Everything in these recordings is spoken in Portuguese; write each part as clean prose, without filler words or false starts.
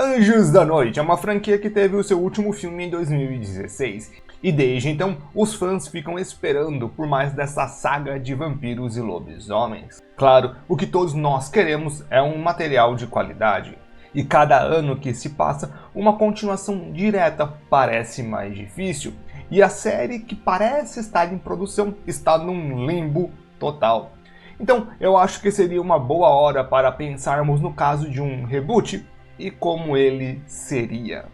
Anjos da Noite é uma franquia que teve o seu último filme em 2016, e desde então os fãs ficam esperando por mais dessa saga de vampiros e lobisomens. Claro, o que todos nós queremos é um material de qualidade, e cada ano que se passa, uma continuação direta parece mais difícil, e a série que parece estar em produção está num limbo total. Então eu acho que seria uma boa hora para pensarmos no caso de um reboot e como ele seria.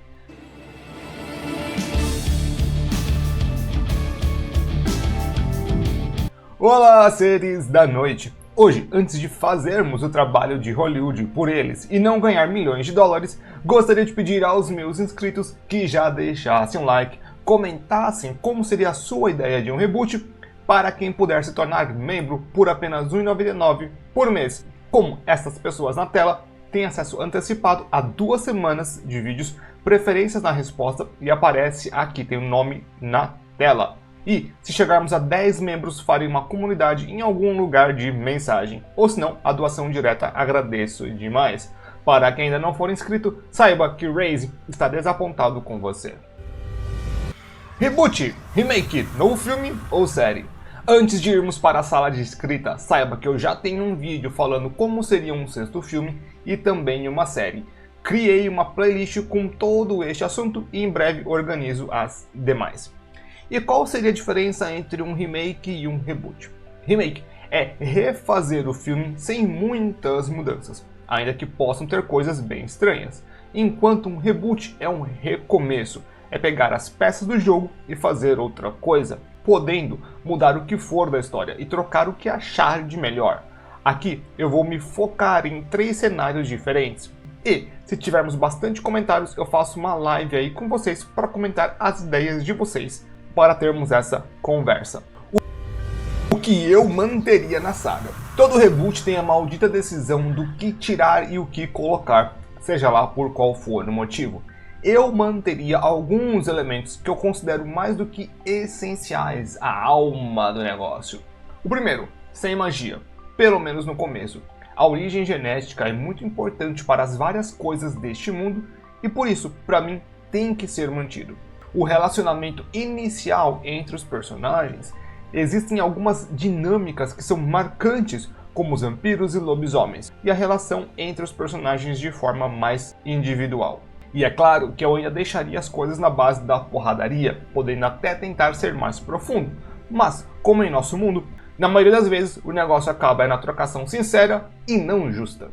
Olá, seres da noite! Hoje, antes de fazermos o trabalho de Hollywood por eles e não ganhar milhões de dólares, gostaria de pedir aos meus inscritos que já deixassem um like, comentassem como seria a sua ideia de um reboot, para quem puder se tornar membro por apenas R$ 1,99 por mês. Como essas pessoas na tela têm acesso antecipado a 2 semanas de vídeos, preferências na resposta e aparece aqui, tem um nome na tela. E se chegarmos a 10 membros, farei uma comunidade em algum lugar de mensagem. Ou se não, a doação direta, agradeço demais. Para quem ainda não for inscrito, saiba que Raze está desapontado com você. Reboot, remake, novo filme ou série? Antes de irmos para a sala de escrita, saiba que eu já tenho um vídeo falando como seria um sexto filme e também uma série. Criei uma playlist com todo este assunto e em breve organizo as demais. E qual seria a diferença entre um remake e um reboot? Remake é refazer o filme sem muitas mudanças, ainda que possam ter coisas bem estranhas, enquanto um reboot é um recomeço, é pegar as peças do jogo e fazer outra coisa, podendo mudar o que for da história e trocar o que achar de melhor. Aqui eu vou me focar em 3 cenários diferentes. E, se tivermos bastante comentários, eu faço uma live aí com vocês para comentar as ideias de vocês, para termos essa conversa. O que eu manteria na saga? Todo reboot tem a maldita decisão do que tirar e o que colocar, seja lá por qual for o motivo. Eu manteria alguns elementos que eu considero mais do que essenciais, a alma do negócio. O primeiro, sem magia, pelo menos no começo. A origem genética é muito importante para as várias coisas deste mundo e por isso, para mim, tem que ser mantido. O relacionamento inicial entre os personagens, existem algumas dinâmicas que são marcantes, como os vampiros e lobisomens, e a relação entre os personagens de forma mais individual. E é claro que eu ainda deixaria as coisas na base da porradaria, podendo até tentar ser mais profundo, mas, como em nosso mundo, na maioria das vezes o negócio acaba na trocação sincera e não justa.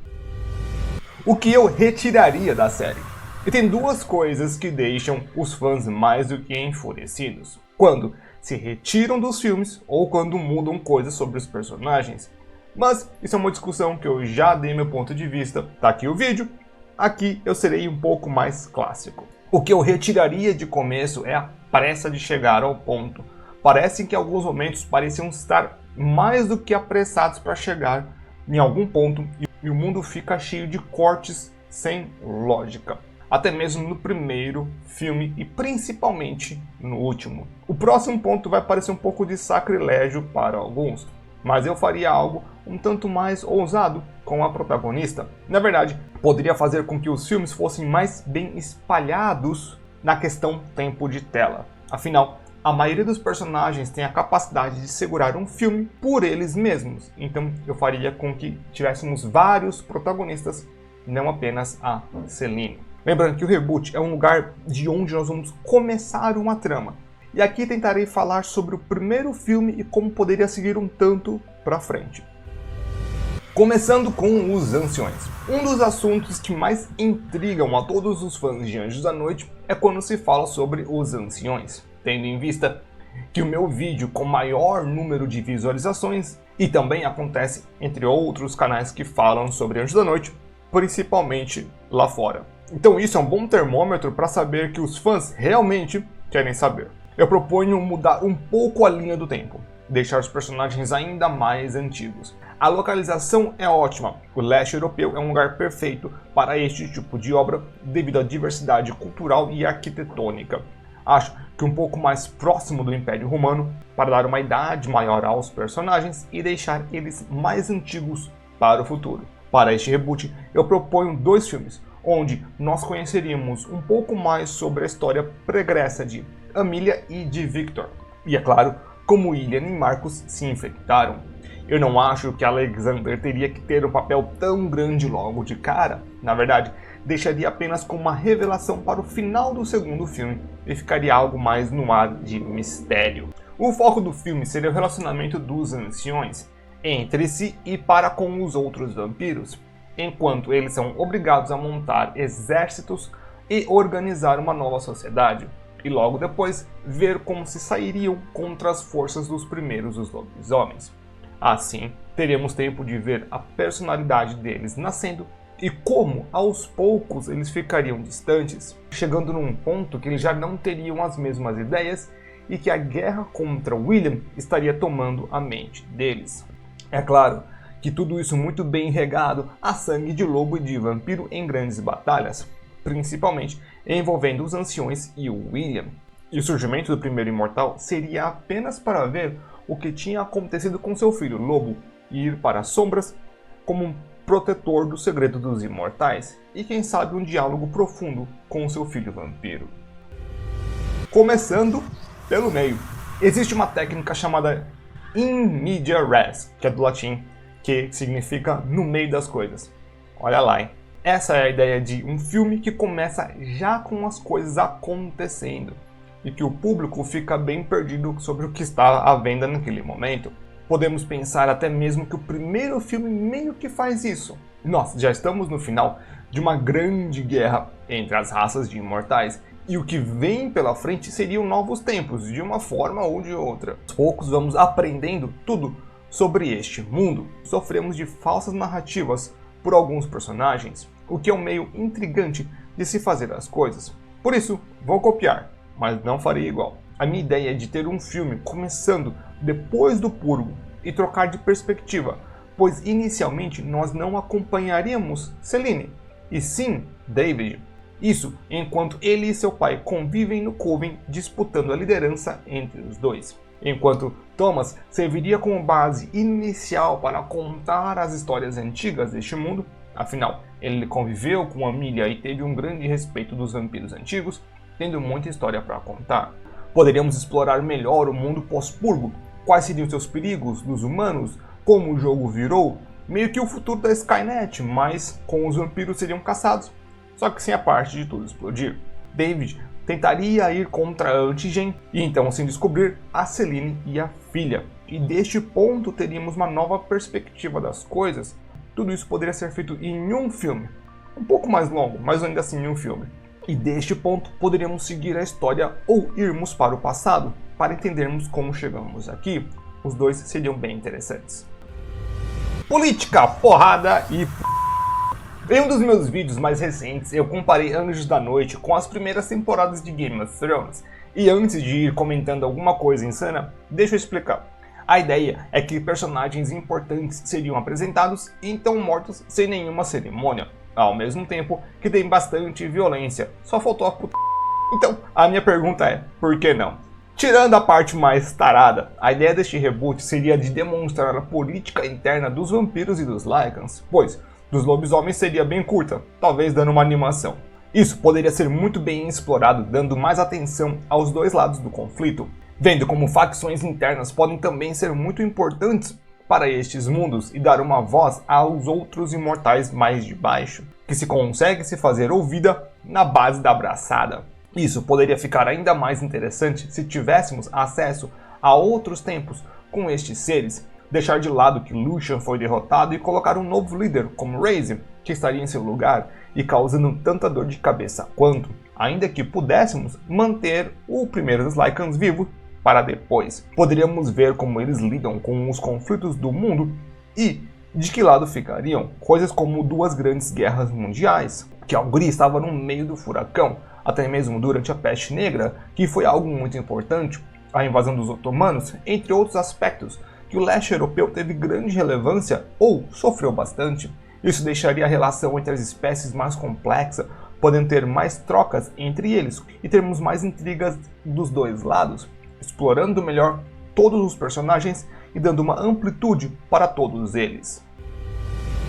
O que eu retiraria da série? E tem 2 coisas que deixam os fãs mais do que enfurecidos. Quando se retiram dos filmes ou quando mudam coisas sobre os personagens. Mas isso é uma discussão que eu já dei meu ponto de vista, tá aqui o vídeo. Aqui eu serei um pouco mais clássico. O que eu retiraria de começo é a pressa de chegar ao ponto. Parece que em alguns momentos pareciam estar mais do que apressados para chegar em algum ponto e o mundo fica cheio de cortes sem lógica. Até mesmo no primeiro filme e principalmente no último. O próximo ponto vai parecer um pouco de sacrilégio para alguns, mas eu faria algo um tanto mais ousado com a protagonista. Na verdade, poderia fazer com que os filmes fossem mais bem espalhados na questão tempo de tela. Afinal, a maioria dos personagens tem a capacidade de segurar um filme por eles mesmos, então eu faria com que tivéssemos vários protagonistas, não apenas a Selene. Lembrando que o reboot é um lugar de onde nós vamos começar uma trama. E aqui tentarei falar sobre o primeiro filme e como poderia seguir um tanto para frente. Começando com os anciões. Um dos assuntos que mais intrigam a todos os fãs de Anjos da Noite é quando se fala sobre os anciões, tendo em vista que o meu vídeo com maior número de visualizações e também acontece entre outros canais que falam sobre Anjos da Noite, principalmente lá fora. Então isso é um bom termômetro para saber que os fãs realmente querem saber. Eu proponho mudar um pouco a linha do tempo, deixar os personagens ainda mais antigos. A localização é ótima, o leste europeu é um lugar perfeito para este tipo de obra devido à diversidade cultural e arquitetônica. Acho que um pouco mais próximo do Império Romano, para dar uma idade maior aos personagens e deixar eles mais antigos para o futuro. Para este reboot, eu proponho 2 filmes. onde nós conheceríamos um pouco mais sobre a história pregressa de Amelia e de Victor. E é claro, como William e Marcus se infectaram. Eu não acho que Alexander teria que ter um papel tão grande logo de cara. Na verdade, deixaria apenas como uma revelação para o final do segundo filme e ficaria algo mais no ar de mistério. O foco do filme seria o relacionamento dos anciões entre si e para com os outros vampiros, enquanto eles são obrigados a montar exércitos e organizar uma nova sociedade, e logo depois ver como se sairiam contra as forças dos primeiros dos lobisomens. Assim, teremos tempo de ver a personalidade deles nascendo e como, aos poucos, eles ficariam distantes, chegando num ponto que eles já não teriam as mesmas ideias e que a guerra contra William estaria tomando a mente deles. É claro que tudo isso muito bem regado a sangue de lobo e de vampiro em grandes batalhas, principalmente envolvendo os anciões e o William. E o surgimento do primeiro imortal seria apenas para ver o que tinha acontecido com seu filho lobo e ir para as sombras como um protetor do segredo dos imortais e quem sabe um diálogo profundo com seu filho vampiro. Começando pelo meio, existe uma técnica chamada in media res, que é do latim, que significa no meio das coisas. Olha lá, hein? Essa é a ideia de um filme que começa já com as coisas acontecendo e que o público fica bem perdido sobre o que está à venda naquele momento. Podemos pensar até mesmo que o primeiro filme meio que faz isso. Nós já estamos no final de uma grande guerra entre as raças de imortais e o que vem pela frente seriam novos tempos, de uma forma ou de outra. Aos poucos vamos aprendendo tudo sobre este mundo. Sofremos de falsas narrativas por alguns personagens, o que é um meio intrigante de se fazer as coisas. Por isso, vou copiar, mas não farei igual. A minha ideia é de ter um filme começando depois do purgo e trocar de perspectiva, pois inicialmente nós não acompanharíamos Selene, e sim David. Isso enquanto ele e seu pai convivem no Coven disputando a liderança entre os dois. Enquanto Thomas serviria como base inicial para contar as histórias antigas deste mundo, afinal, ele conviveu com Amelia e teve um grande respeito dos vampiros antigos, tendo muita história para contar. Poderíamos explorar melhor o mundo pós-purgo, quais seriam seus perigos dos humanos, como o jogo virou, meio que o futuro da Skynet, mas com os vampiros seriam caçados, só que sem a parte de tudo explodir. David tentaria ir contra a Antigen e então assim descobrir a Selene e a filha. E deste ponto teríamos uma nova perspectiva das coisas. Tudo isso poderia ser feito em um filme, um pouco mais longo, mas ainda assim em um filme. E deste ponto poderíamos seguir a história ou irmos para o passado, para entendermos como chegamos aqui. Os dois seriam bem interessantes. Política, porrada e em um dos meus vídeos mais recentes, eu comparei Anjos da Noite com as primeiras temporadas de Game of Thrones. E antes de ir comentando alguma coisa insana, deixa eu explicar. A ideia é que personagens importantes seriam apresentados e então mortos sem nenhuma cerimônia, ao mesmo tempo que tem bastante violência, só faltou a puta. Então, a minha pergunta é, por que não? Tirando a parte mais tarada, a ideia deste reboot seria de demonstrar a política interna dos vampiros e dos Lycans, pois dos lobisomens seria bem curta, talvez dando uma animação. Isso poderia ser muito bem explorado, dando mais atenção aos dois lados do conflito, vendo como facções internas podem também ser muito importantes para estes mundos e dar uma voz aos outros imortais mais de baixo, que se consegue se fazer ouvida na base da abraçada. Isso poderia ficar ainda mais interessante se tivéssemos acesso a outros tempos com estes seres, deixar de lado que Lucian foi derrotado e colocar um novo líder como Raze, que estaria em seu lugar e causando tanta dor de cabeça quanto, ainda que pudéssemos manter o primeiro dos Lycans vivo para depois. Poderíamos ver como eles lidam com os conflitos do mundo e de que lado ficariam coisas como duas grandes guerras mundiais, que a Hungria estava no meio do furacão, até mesmo durante a Peste Negra, que foi algo muito importante, a invasão dos otomanos, entre outros aspectos, que o leste europeu teve grande relevância ou sofreu bastante. Isso deixaria a relação entre as espécies mais complexa, podendo ter mais trocas entre eles e termos mais intrigas dos dois lados, explorando melhor todos os personagens e dando uma amplitude para todos eles.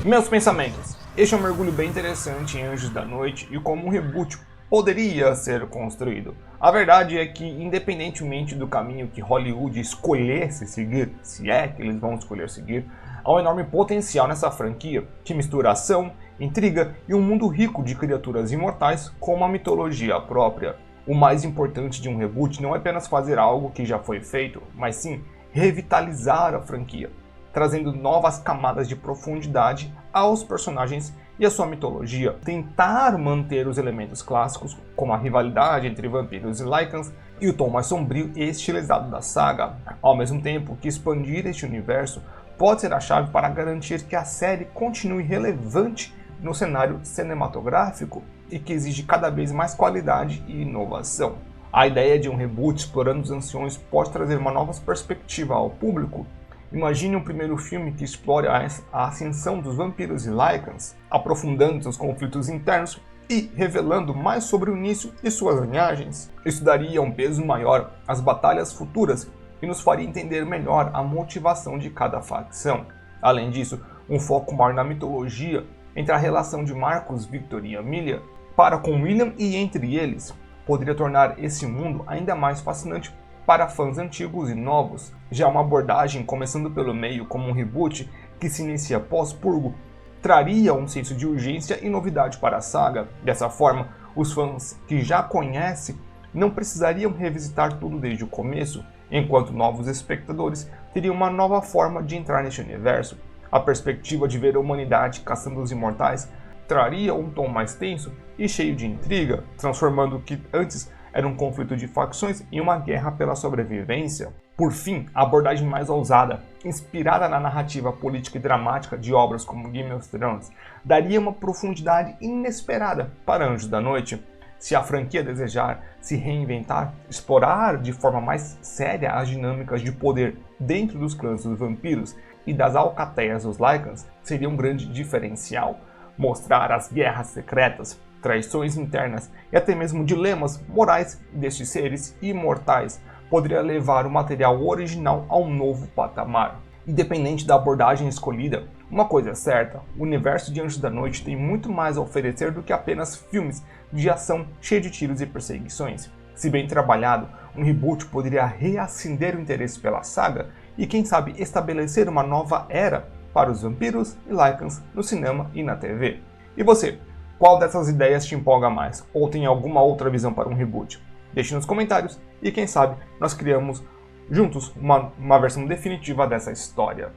Meus pensamentos. Este é um mergulho bem interessante em Anjos da Noite e como um reboot poderia ser construído. A verdade é que, independentemente do caminho que Hollywood escolhesse seguir, se é que eles vão escolher seguir, há um enorme potencial nessa franquia que mistura ação, intriga e um mundo rico de criaturas imortais com uma mitologia própria. O mais importante de um reboot não é apenas fazer algo que já foi feito, mas sim revitalizar a franquia, trazendo novas camadas de profundidade aos personagens e a sua mitologia. Tentar manter os elementos clássicos, como a rivalidade entre vampiros e Lycans, e o tom mais sombrio e estilizado da saga, ao mesmo tempo que expandir este universo pode ser a chave para garantir que a série continue relevante no cenário cinematográfico e que exige cada vez mais qualidade e inovação. A ideia de um reboot explorando os anciões pode trazer uma nova perspectiva ao público. Imagine um primeiro filme que explore a ascensão dos vampiros e Lycans, aprofundando seus conflitos internos e revelando mais sobre o início e suas linhagens. Isso daria um peso maior às batalhas futuras e nos faria entender melhor a motivação de cada facção. Além disso, um foco maior na mitologia entre a relação de Marcus, Victor e Amelia para com William e entre eles poderia tornar esse mundo ainda mais fascinante para fãs antigos e novos. Já uma abordagem começando pelo meio como um reboot que se inicia pós-Purgo traria um senso de urgência e novidade para a saga. Dessa forma, os fãs que já conhecem não precisariam revisitar tudo desde o começo, enquanto novos espectadores teriam uma nova forma de entrar neste universo. A perspectiva de ver a humanidade caçando os imortais traria um tom mais tenso e cheio de intriga, transformando o que antes era um conflito de facções em uma guerra pela sobrevivência. Por fim, a abordagem mais ousada, inspirada na narrativa política e dramática de obras como Game of Thrones, daria uma profundidade inesperada para Anjos da Noite. Se a franquia desejar se reinventar, explorar de forma mais séria as dinâmicas de poder dentro dos clãs dos vampiros e das alcateias dos Lycans, seria um grande diferencial. Mostrar as guerras secretas, traições internas e até mesmo dilemas morais destes seres imortais poderia levar o material original a um novo patamar. Independente da abordagem escolhida, uma coisa é certa, o universo de Anjos da Noite tem muito mais a oferecer do que apenas filmes de ação cheios de tiros e perseguições. Se bem trabalhado, um reboot poderia reacender o interesse pela saga e quem sabe estabelecer uma nova era para os vampiros e Lycans no cinema e na TV. E você, qual dessas ideias te empolga mais? Ou tem alguma outra visão para um reboot? Deixe nos comentários e quem sabe nós criamos juntos uma versão definitiva dessa história.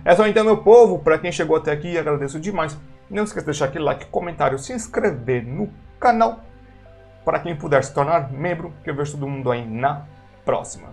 É só então, meu povo, para quem chegou até aqui, agradeço demais. Não esqueça de deixar aquele like, comentário, se inscrever no canal. Para quem puder se tornar membro, que eu vejo todo mundo aí na próxima.